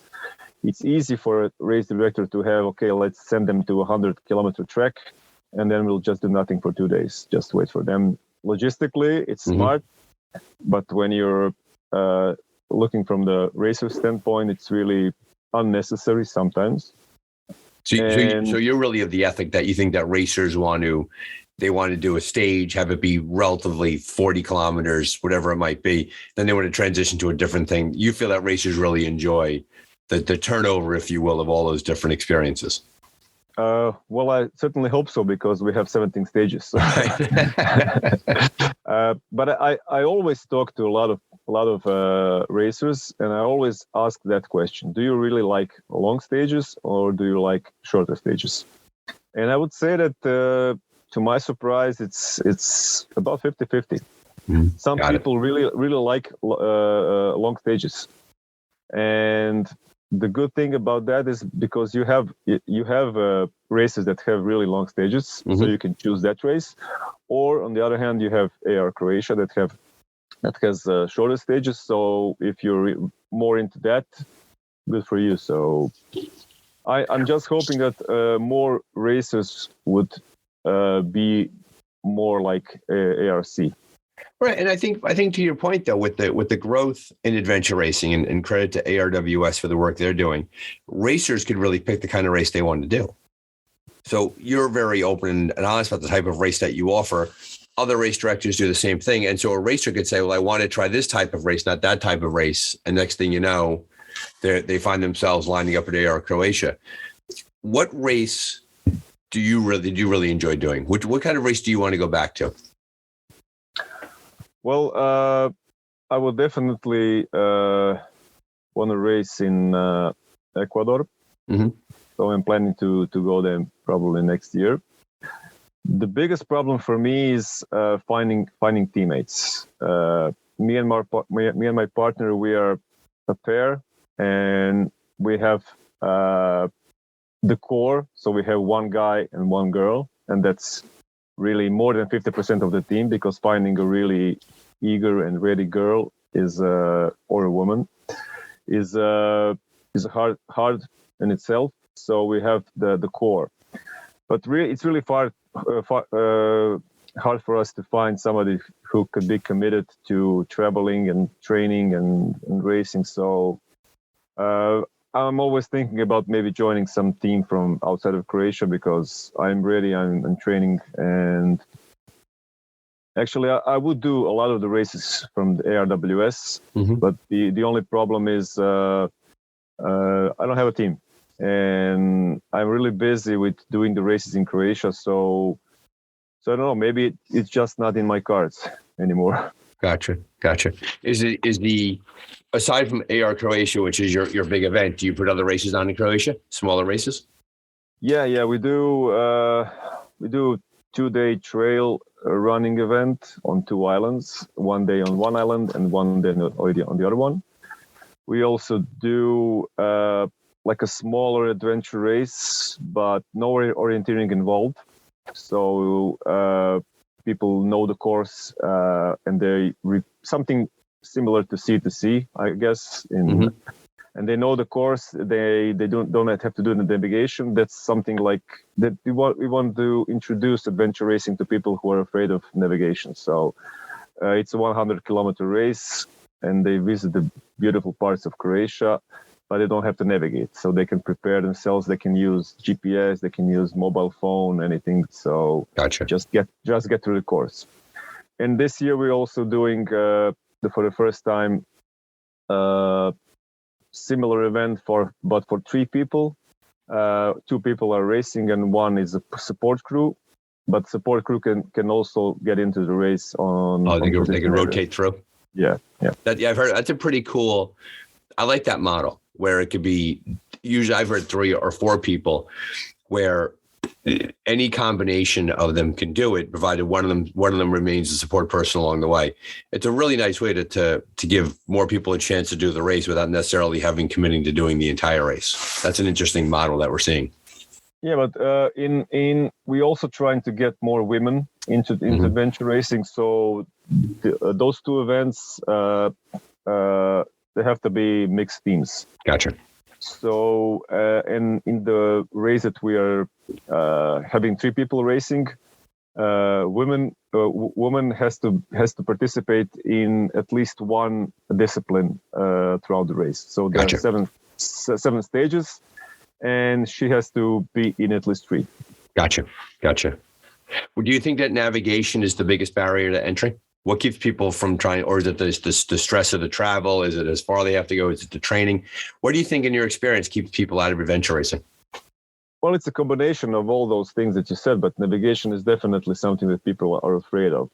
It's easy for a race director to have, okay, let's send them to a 100-kilometer trek, and then we'll just do nothing for 2 days. Just wait for them. Logistically, it's smart, but when you're looking from the racer standpoint, it's really unnecessary sometimes. So you're really of the ethic that you think that racers want to do a stage, have it be relatively 40 kilometers, whatever it might be. Then they want to transition to a different thing. You feel that racers really enjoy the turnover, if you will, of all those different experiences. Well, I certainly hope so, because we have 17 stages. But I always talk to a lot of racers, and I always ask that question: do you really like long stages or do you like shorter stages? And I would say that, to my surprise, it's about 50-50. Some people really like long stages, and the good thing about that is because you have races that have really long stages, so you can choose that race. Or on the other hand, you have AR Croatia that has shorter stages. So if you're more into that, good for you. So I'm just hoping that more racers would be more like ARC. Right, and I think to your point though, with the growth in adventure racing, and credit to ARWS for the work they're doing, racers could really pick the kind of race they want to do. So you're very open and honest about the type of race that you offer. Other race directors do the same thing, and so a racer could say, "Well, I want to try this type of race, not that type of race." And next thing you know, they find themselves lining up at AR Croatia. What race do you really enjoy doing? What kind of race do you want to go back to? Well, I would definitely want to race in Ecuador. So I'm planning to go there probably next year. The biggest problem for me is finding teammates. Me and my partner, we are a pair, and we have the core. So we have one guy and one girl, and that's really more than 50% of the team, because finding a really eager and ready girl is or a woman is hard in itself. So we have the core, but really it's really hard for us to find somebody who could be committed to traveling and training and racing. So I'm always thinking about maybe joining some team from outside of Croatia, because I'm ready. I'm training, and actually I would do a lot of the races from the ARWS, but the only problem is I don't have a team, and I'm really busy with doing the races in Croatia. So I don't know, maybe it's just not in my cards anymore. Gotcha. Is the aside from AR Croatia, which is your big event, do you put other races on in Croatia, smaller races? Yeah, we do 2-day trail running event on 2 islands, 1 day on one island and 1 day on the other one. We also do like a smaller adventure race, but no orienteering involved. So people know the course, and they something similar to C2C, I guess. And they know the course. They don't have to do the navigation. That's something like that. We want to introduce adventure racing to people who are afraid of navigation. So it's a 100-kilometer race, and they visit the beautiful parts of Croatia, but they don't have to navigate. So they can prepare themselves. They can use GPS. They can use mobile phone, anything. So Gotcha. Just get through the course. And this year we're also doing for the first time similar event for 3 people. 2 people are racing and 1 is a support crew. But support crew can also get into the race on. Oh, they can rotate through. Yeah. I've heard that's a pretty cool. I like that model where it could be. Usually, I've heard 3 or 4 people, where any combination of them can do it, provided one of them remains a support person along the way. It's a really nice way to give more people a chance to do the race without necessarily committing to doing the entire race. That's an interesting model that we're seeing. Yeah, but we also trying to get more women into adventure racing. So those 2 events they have to be mixed teams. Gotcha. So and in the race that we are having 3 people racing, woman has to participate in at least 1 discipline throughout the race. So there Gotcha. are 7 stages, and she has to be in at least 3. Gotcha. Well, do you think that navigation is the biggest barrier to entry? What keeps people from trying, or is it the stress of the travel? Is it as far they have to go? Is it the training? What do you think, in your experience, keeps people out of adventure racing? Well, it's a combination of all those things that you said, but navigation is definitely something that people are afraid of.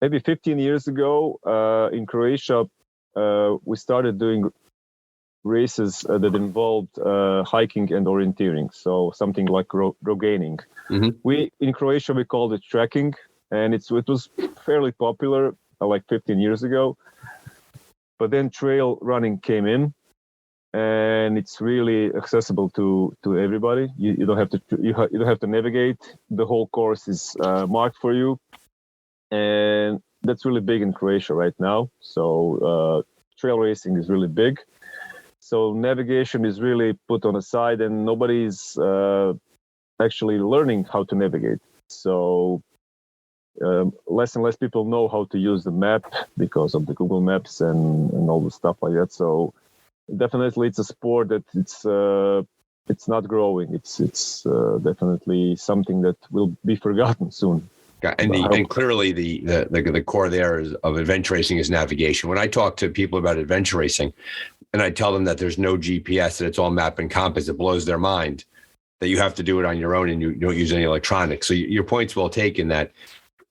Maybe 15 years ago in Croatia, we started doing races that involved hiking and orienteering, so something like roganing. In Croatia we called it trekking, and it was fairly popular like 15 years ago. But then trail running came in, and it's really accessible to everybody. You don't have to navigate. The whole course is marked for you, and that's really big in Croatia right now. So trail racing is really big. So navigation is really put on the side, and nobody's actually learning how to navigate. So less and less people know how to use the map because of the Google Maps and all the stuff like that. So definitely it's a sport that it's not growing. It's definitely something that will be forgotten soon. And clearly the core there of adventure racing is navigation. When I talk to people about adventure racing and I tell them that there's no GPS, that it's all map and compass, it blows their mind that you have to do it on your own and you don't use any electronics. So your point's well taken that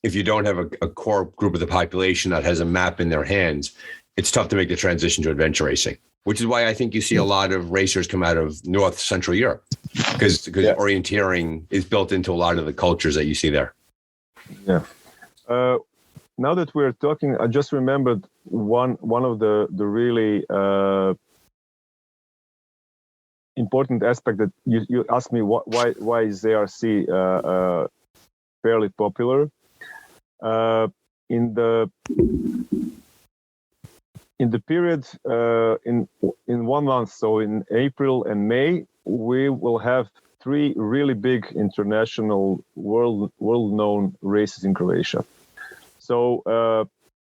if you don't have a core group of the population that has a map in their hands, it's tough to make the transition to adventure racing, which is why I think you see a lot of racers come out of North Central Europe because orienteering is built into a lot of the cultures that you see there. Yeah. Now that we're talking, I just remembered one of the really important aspect that you asked me why is ARC fairly popular. In the in the period in 1 month, so in April and May, we will have 3 really big international world-known races in Croatia. So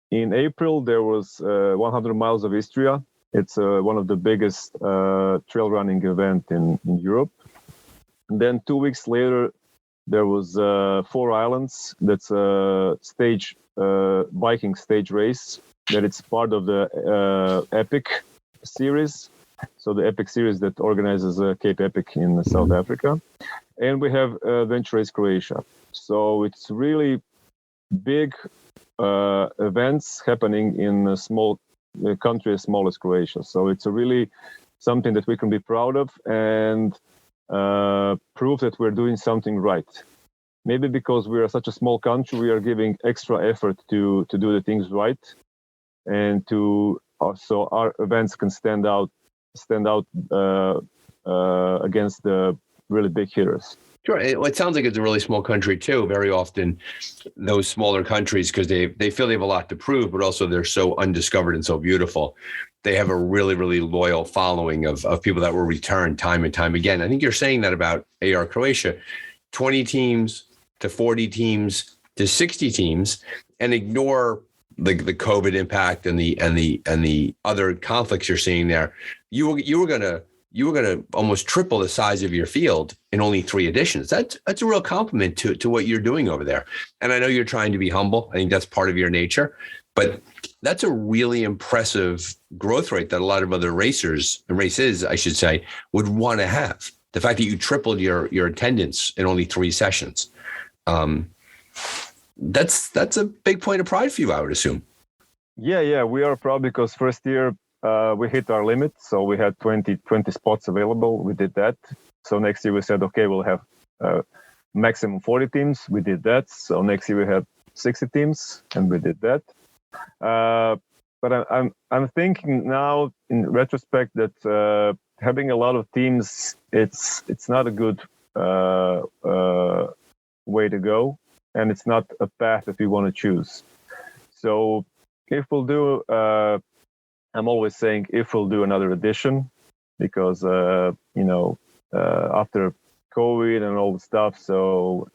in April, there was 100 miles of Istria. It's one of the biggest trail running event in Europe. And then 2 weeks later, there was 4 Islands. That's a stage biking stage race. That it's part of the Epic series. So the Epic series that organizes Cape Epic in South Africa. And we have Venture Race Croatia. So it's really big events happening in a small country as small as Croatia. So it's really something that we can be proud of and prove that we're doing something right. Maybe because we are such a small country, we are giving extra effort to do the things right, and to so our events can stand out against the really big hitters. Sure. It sounds like it's a really small country too. Very often those smaller countries, because they feel they have a lot to prove, but also they're so undiscovered and so beautiful. They have a really, really loyal following of people that will return time and time again. I think you're saying that about AR Croatia, 20 teams to 40 teams to 60 teams, and ignore the COVID impact and the other conflicts you're seeing there. You were gonna almost triple the size of your field in only 3 editions. That's a real compliment to what you're doing over there. And I know you're trying to be humble. I think that's part of your nature, but that's a really impressive growth rate that a lot of other races, I should say, would want to have. The fact that you tripled your attendance in only 3 sessions. That's a big point of pride for you, I would assume. Yeah, we are proud because first year we hit our limit, so we had 20 spots available. We did that. So next year we said, okay, we'll have maximum 40 teams. We did that. So next year we had 60 teams, and we did that. But I'm thinking now, in retrospect, that having a lot of teams, it's not a good way to go, and it's not a path that we want to choose. So if we'll do, I'm always saying if we'll do another edition, because after COVID and all the stuff, so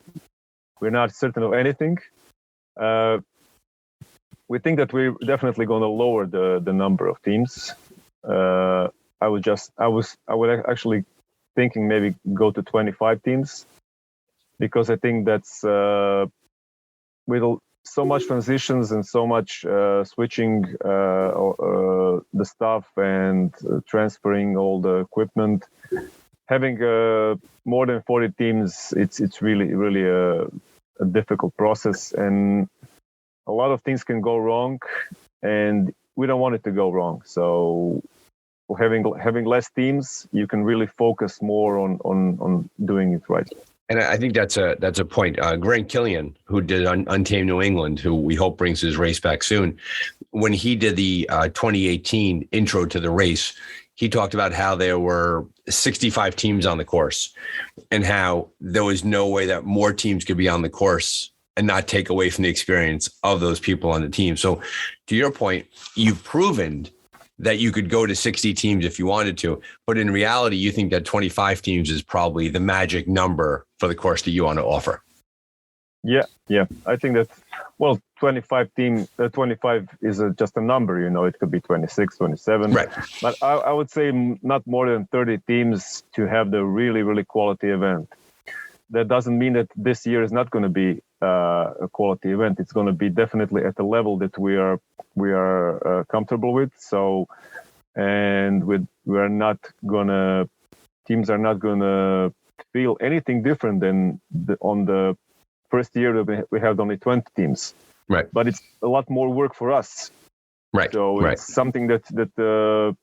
we're not certain of anything. We think that we're definitely going to lower the number of teams. I would actually thinking maybe go to 25 teams, because I think that's with so much transitions and so much switching the stuff and transferring all the equipment. Having more than 40 teams, it's really a difficult process, and a lot of things can go wrong, and we don't want it to go wrong. So having less teams, you can really focus more on doing it right. And I think that's a point. Grant Killian, who did Untamed New England, who we hope brings his race back soon, when he did the 2018 intro to the race, he talked about how there were 65 teams on the course, and how there was no way that more teams could be on the course and not take away from the experience of those people on the team. So to your point, you've proven that you could go to 60 teams if you wanted to, but in reality, you think that 25 teams is probably the magic number for the course that you want to offer. Yeah. I think that, 25 is just a number, it could be 26, 27. Right. But I would say not more than 30 teams to have the really, really quality event. That doesn't mean that this year is not going to be a quality event. It's going to be definitely at the level that we are comfortable with. So, and teams are not gonna feel anything different than on the first year that we had only 20 teams. Right. But it's a lot more work for us. Right. So it's something that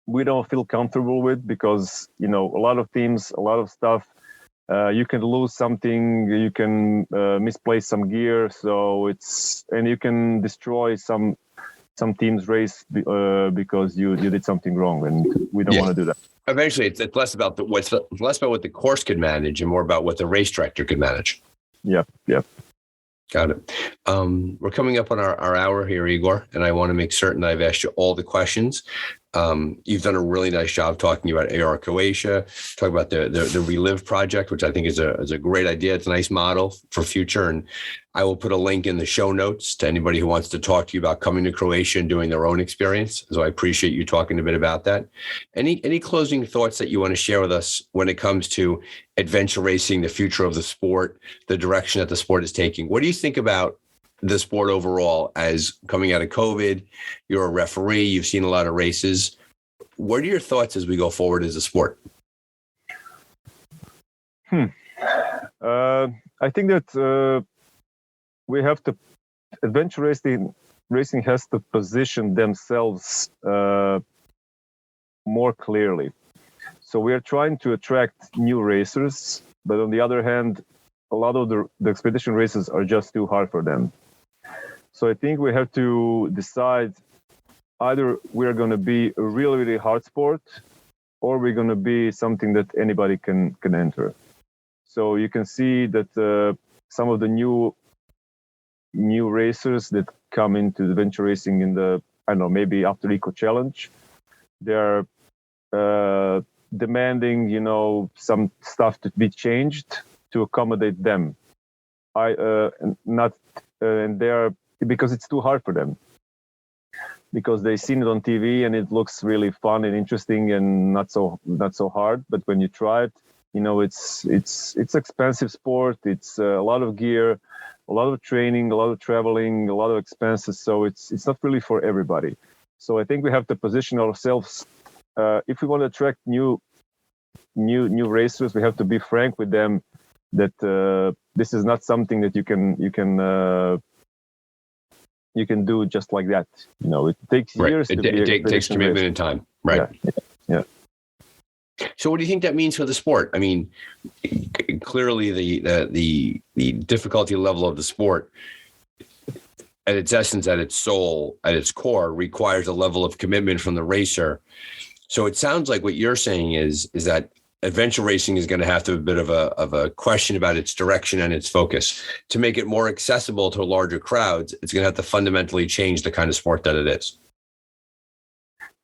we don't feel comfortable with, because a lot of teams, a lot of stuff. You can lose something, you can misplace some gear, and you can destroy some team's race because you did something wrong, and we don't want to do that. Eventually, it's less about what the course could manage and more about what the race director could manage. Yep. Got it. We're coming up on our hour here, Igor, and I want to make certain that I've asked you all the questions. You've done a really nice job talking about AR Croatia, talk about the Relive project, which I think is a great idea. It's a nice model for future. And I will put a link in the show notes to anybody who wants to talk to you about coming to Croatia and doing their own experience. So I appreciate you talking a bit about that. Any closing thoughts that you want to share with us when it comes to adventure racing, the future of the sport, the direction that the sport is taking? What do you think about the sport overall as coming out of COVID? You're a referee, you've seen a lot of races. What are your thoughts as we go forward as a sport? I think that we have to, adventure racing has to position themselves more clearly. So we are trying to attract new racers, but on the other hand, a lot of the expedition races are just too hard for them. So I think we have to decide either we're going to be a really, really hard sport, or we're going to be something that anybody can enter. So you can see that some of the new racers that come into adventure racing in the, I don't know, maybe after Eco Challenge, they're demanding, some stuff to be changed to accommodate them. And they're, because it's too hard for them, because they've seen it on TV and it looks really fun and interesting and not so hard. But when you try it, it's expensive sport. It's a lot of gear, a lot of training, a lot of traveling, a lot of expenses. So it's not really for everybody. So I think we have to position ourselves. If we want to attract new racers, we have to be frank with them that this is not something that you can do just like that. It takes years. It takes commitment and time. Right. Yeah. So what do you think that means for the sport? I mean, clearly the difficulty level of the sport at its essence, at its soul, at its core, requires a level of commitment from the racer. So it sounds like what you're saying is that adventure racing is going to have to have a bit of a question about its direction and its focus. To make it more accessible to larger crowds, it's going to have to fundamentally change the kind of sport that it is.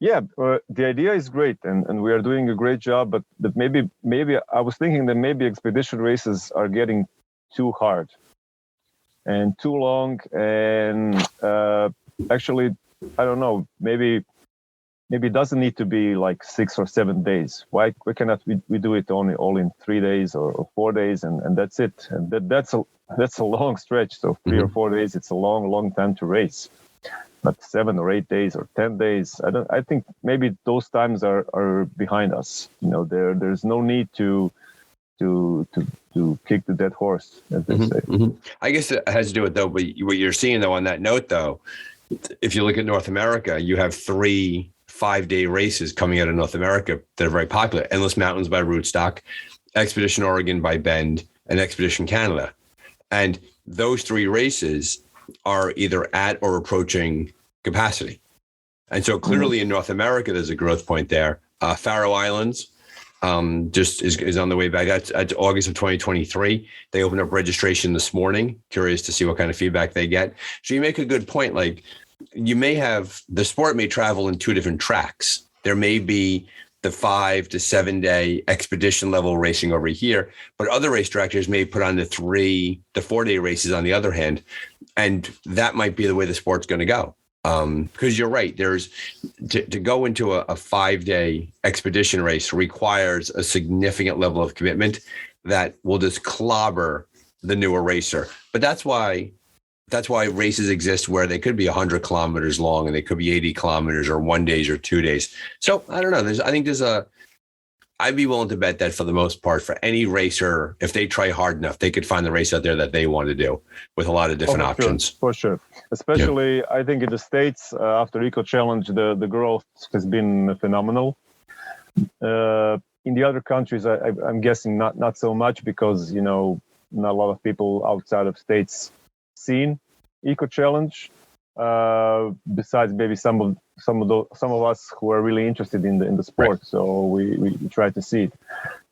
Yeah, the idea is great, and we are doing a great job. But maybe I was thinking that maybe expedition races are getting too hard and too long, and actually, I don't know. Maybe it doesn't need to be like 6 or 7 days. Why cannot we do it all in 3 days or 4 days, and that's it? And that's a long stretch. So 3 or 4 days, it's a long time to race. But 7 or 8 days or 10 days, I think maybe those times are behind us. There's no need to kick the dead horse, as they say. Mm-hmm. I guess it has to do with what you're seeing though. On that note, though, if you look at North America, you have 3 5-day races coming out of North America that are very popular: Endless Mountains by Rootstock, Expedition Oregon by Bend, and Expedition Canada. And those 3 races are either at or approaching capacity. And so clearly in North America, there's a growth point there. Faroe Islands just is on the way back. That's August of 2023. They opened up registration this morning. Curious to see what kind of feedback they get. So you make a good point. Like, you may have, the sport may travel in 2 different tracks. There may be the 5 to 7 day expedition level racing over here, but other race directors may put on the 3 to 4 day races on the other hand. And that might be the way the sport's going to go. Because you're right, there's to go into a 5-day expedition race requires a significant level of commitment that will just clobber the newer racer. But that's why races exist where they could be 100 kilometers long and they could be 80 kilometers or 1 day or 2 days. So I don't know. I'd be willing to bet that for the most part, for any racer, if they try hard enough, they could find the race out there that they want to do with a lot of different options. For sure. Especially, I think in the States, after Eco Challenge, the growth has been phenomenal. In the other countries, I'm guessing not so much, because, not a lot of people outside of States seen Eco Challenge. Besides maybe some of us who are really interested in the sport, right. So we try to see it.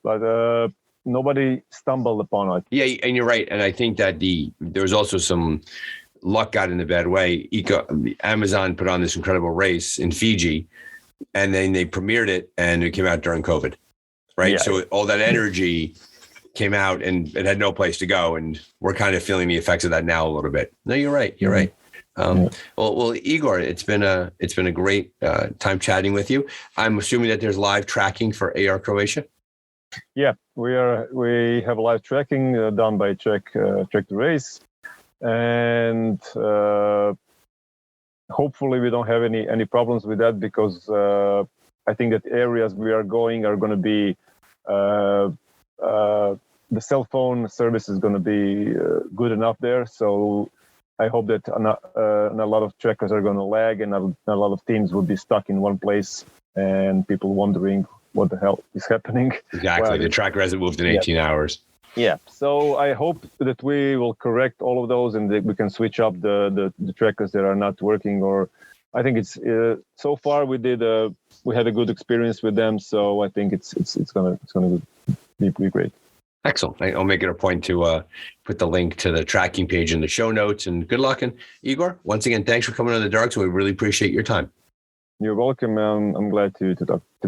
But nobody stumbled upon it. Yeah, and you're right. And I think that there was also some luck got in a bad way. Amazon put on this incredible race in Fiji, and then they premiered it, and it came out during COVID, right? Yeah. So all that energy came out, and it had no place to go, and we're kind of feeling the effects of that now a little bit. No, you're right. You're right. Well, Igor, it's been a great time chatting with you. I'm assuming that there's live tracking for AR Croatia. Yeah, we have live tracking done by Track the Race, and hopefully we don't have any problems with that, because I think that areas we are going to be the cell phone service is going to be good enough there. So I hope that not a lot of trackers are going to lag, and a lot of teams will be stuck in one place and people wondering what the hell is happening. Exactly. Well, the tracker hasn't moved in 18 hours. Yeah. So I hope that we will correct all of those, and that we can switch up the trackers that are not working. Or I think it's so far we had a good experience with them. So I think it's gonna be great. Excellent. I'll make it a point to put the link to the tracking page in the show notes, and good luck. And Igor, once again, thanks for coming on the Dark Zone. We really appreciate your time. You're welcome. I'm glad to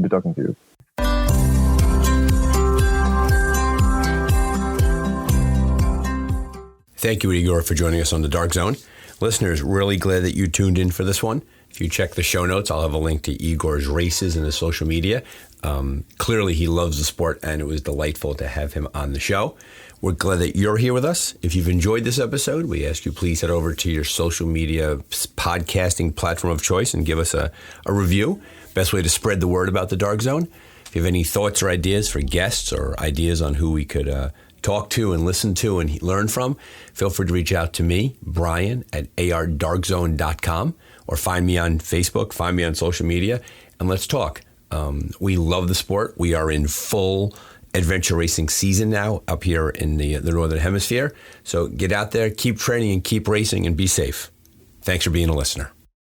be talking to you. Thank you, Igor, for joining us on the Dark Zone. Listeners, really glad that you tuned in for this one. If you check the show notes, I'll have a link to Igor's races and his social media. Clearly, he loves the sport, and it was delightful to have him on the show. We're glad that you're here with us. If you've enjoyed this episode, we ask you please head over to your social media podcasting platform of choice and give us a review. Best way to spread the word about the Dark Zone. If you have any thoughts or ideas for guests, or ideas on who we could talk to and listen to and learn from, feel free to reach out to me, Brian, at ardarkzone.com, or find me on Facebook, find me on social media, and let's talk. We love the sport. We are in full adventure racing season now up here in the Northern Hemisphere. So get out there, keep training, and keep racing, and be safe. Thanks for being a listener.